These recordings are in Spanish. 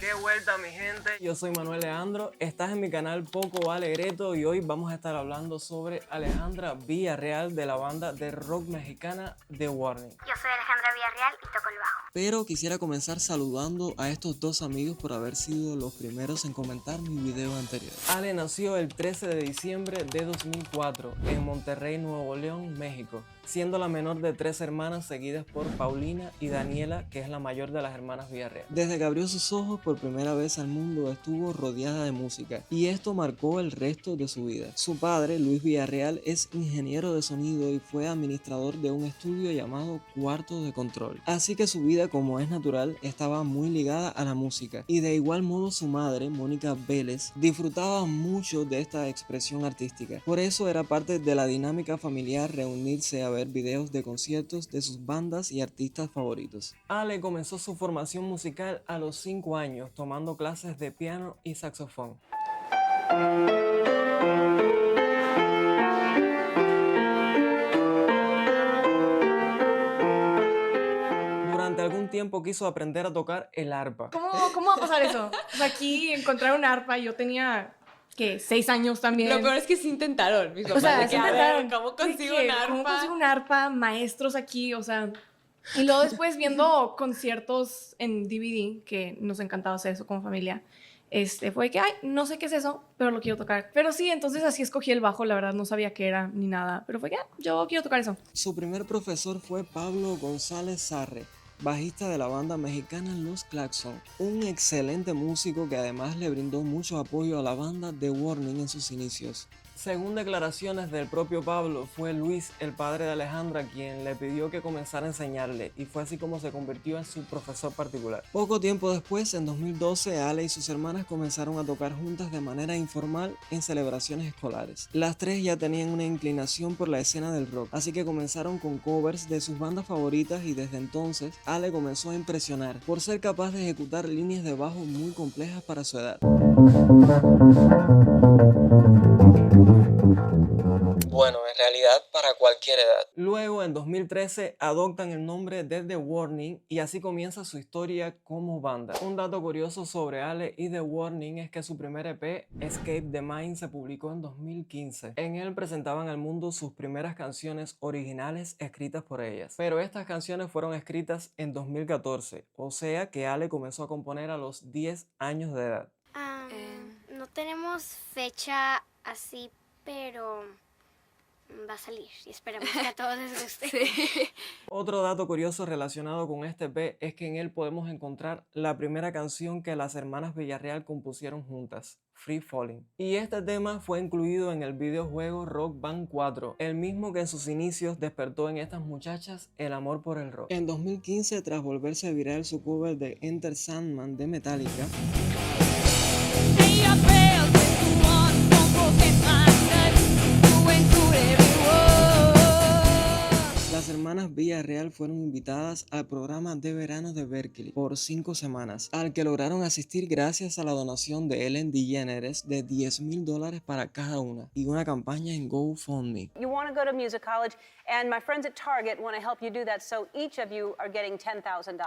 ¡Qué vuelta, mi gente! Yo soy Manuel Leandro, estás en mi canal Poco Alegreto y hoy vamos a estar hablando sobre Alejandra Villarreal de la banda de rock mexicana The Warning. Yo soy Alejandra Villarreal y toco el bajo. Pero quisiera comenzar saludando a estos dos amigos por haber sido los primeros en comentar mi video anterior. Ale nació el 13 de diciembre de 2004 en Monterrey, Nuevo León, México, siendo la menor de 3 hermanas seguidas por Paulina y Daniela, que es la mayor de las hermanas Villarreal. Desde que abrió sus ojos por primera vez al mundo estuvo rodeada de música y esto marcó el resto de su vida. Su padre, Luis Villarreal, es ingeniero de sonido y fue administrador de un estudio llamado Cuarto de Control. Así que su vida, como es natural, estaba muy ligada a la música y de igual modo su madre, Mónica Vélez, disfrutaba mucho de esta expresión artística. Por eso era parte de la dinámica familiar reunirse a ver videos de conciertos de sus bandas y artistas favoritos. Ale comenzó su formación musical a los 5 años, tomando clases de piano y saxofón. Durante algún tiempo quiso aprender a tocar el arpa. ¿Cómo va a pasar eso? O sea, aquí encontrar un arpa, yo tenía, ¿qué? 6 años también. Lo peor es que sí intentaron, mis papás. O sea, de que, a ver, ¿cómo consigo un arpa? ¿Cómo consigo un arpa? Maestros aquí, o sea... Y luego después viendo conciertos en DVD, que nos encantaba hacer eso como familia, fue que, ay, no sé qué es eso, pero lo quiero tocar. Pero sí, entonces así escogí el bajo, la verdad no sabía qué era ni nada, pero fue que, yo quiero tocar eso. Su primer profesor fue Pablo González Sarre, bajista de la banda mexicana Los Claxon, un excelente músico que además le brindó mucho apoyo a la banda The Warning en sus inicios. Según declaraciones del propio Pablo, fue Luis, el padre de Alejandra, quien le pidió que comenzara a enseñarle y fue así como se convirtió en su profesor particular. Poco tiempo después, en 2012, Ale y sus hermanas comenzaron a tocar juntas de manera informal en celebraciones escolares. Las tres ya tenían una inclinación por la escena del rock, así que comenzaron con covers de sus bandas favoritas y desde entonces Ale comenzó a impresionar por ser capaz de ejecutar líneas de bajo muy complejas para su edad. Bueno, en realidad para cualquier edad. Luego, en 2013, adoptan el nombre de The Warning y así comienza su historia como banda. Un dato curioso sobre Ale y The Warning es que su primer EP, Escape the Mind, se publicó en 2015. En él presentaban al mundo sus primeras canciones originales escritas por ellas. Pero estas canciones fueron escritas en 2014, o sea que Ale comenzó a componer a los 10 años de edad. No tenemos fecha así, pero va a salir y esperemos que a todos les guste. Sí. Otro dato curioso relacionado con este EP es que en él podemos encontrar la primera canción que las hermanas Villarreal compusieron juntas, Free Falling. Y este tema fue incluido en el videojuego Rock Band 4, el mismo que en sus inicios despertó en estas muchachas el amor por el rock. En 2015, tras volverse viral su cover de Enter Sandman de Metallica, las hermanas Villarreal fueron invitadas al programa de verano de Berkeley por 5 semanas, al que lograron asistir gracias a la donación de Ellen DeGeneres de $10,000 para cada una y una campaña en GoFundMe. You want to go to music college, and my friends at Target want to help you do that, so each of you are getting $10,000.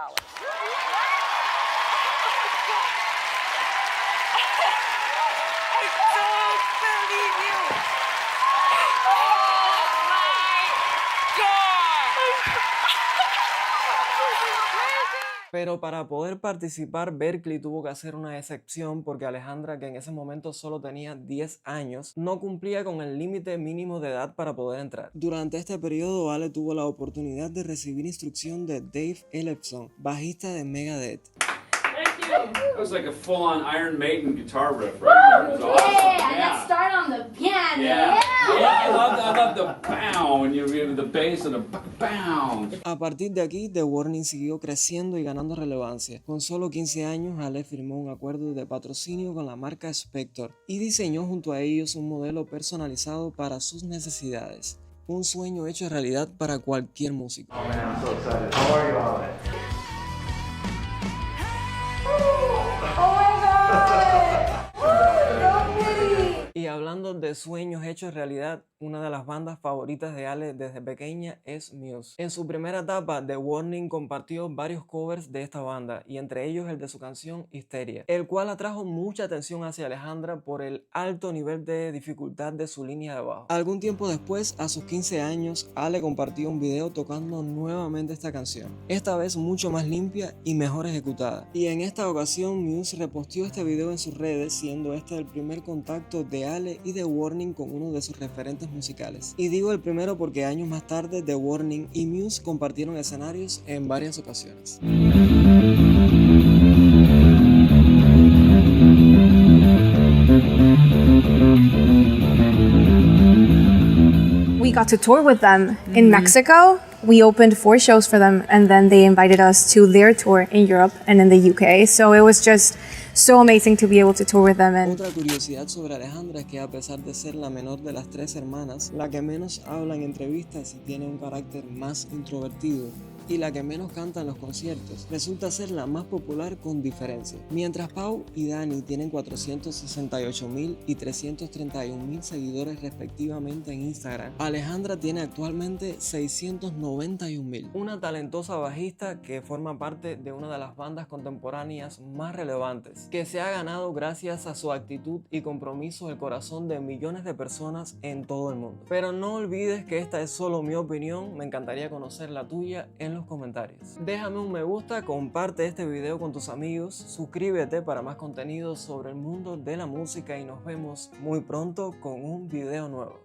Pero para poder participar, Berkeley tuvo que hacer una excepción porque Alejandra, que en ese momento solo tenía 10 años, no cumplía con el límite mínimo de edad para poder entrar. Durante este periodo, Ale tuvo la oportunidad de recibir instrucción de Dave Ellefson, bajista de Megadeth. That was like a full-on Iron Maiden guitar riff, right? It was awesome. Let's start on the piano. Yeah. I love the pow, and you have the bass and the pow. A partir de aquí, The Warning siguió creciendo y ganando relevancia. Con solo 15 años, Ale firmó un acuerdo de patrocinio con la marca Spector y diseñó junto a ellos un modelo personalizado para sus necesidades. Un sueño hecho realidad para cualquier músico. Oh man, I'm so excited. How are you, Ale? Y hablando de de sueños hechos realidad, una de las bandas favoritas de Ale desde pequeña es Muse. En su primera etapa, The Warning compartió varios covers de esta banda, y entre ellos el de su canción Hysteria, el cual atrajo mucha atención hacia Alejandra por el alto nivel de dificultad de su línea de bajo. Algún tiempo después, a sus 15 años, Ale compartió un video tocando nuevamente esta canción, esta vez mucho más limpia y mejor ejecutada. Y en esta ocasión Muse reposteó este video en sus redes, siendo este el primer contacto de Ale y The Warning con uno de sus referentes musicales. Y digo el primero porque años más tarde The Warning y Muse compartieron escenarios en varias ocasiones. We got to tour with them in Mexico. We opened 4 shows for them, and then they invited us to their tour in Europe and in the UK. So it was just so amazing to be able to tour with them. And otra curiosidad sobre Alejandra es que, a pesar de ser la menor de las 3 hermanas, la que menos habla en entrevistas y tiene un carácter más introvertido, y la que menos canta en los conciertos, resulta ser la más popular con diferencia. Mientras Pau y Dani tienen 468.000 y 331.000 seguidores respectivamente en Instagram, Alejandra tiene actualmente 691.000. Una talentosa bajista que forma parte de una de las bandas contemporáneas más relevantes, que se ha ganado gracias a su actitud y compromiso el corazón de millones de personas en todo el mundo. Pero no olvides que esta es solo mi opinión, me encantaría conocer la tuya en los comentarios. Déjame un me gusta, comparte este video con tus amigos, suscríbete para más contenido sobre el mundo de la música y nos vemos muy pronto con un video nuevo.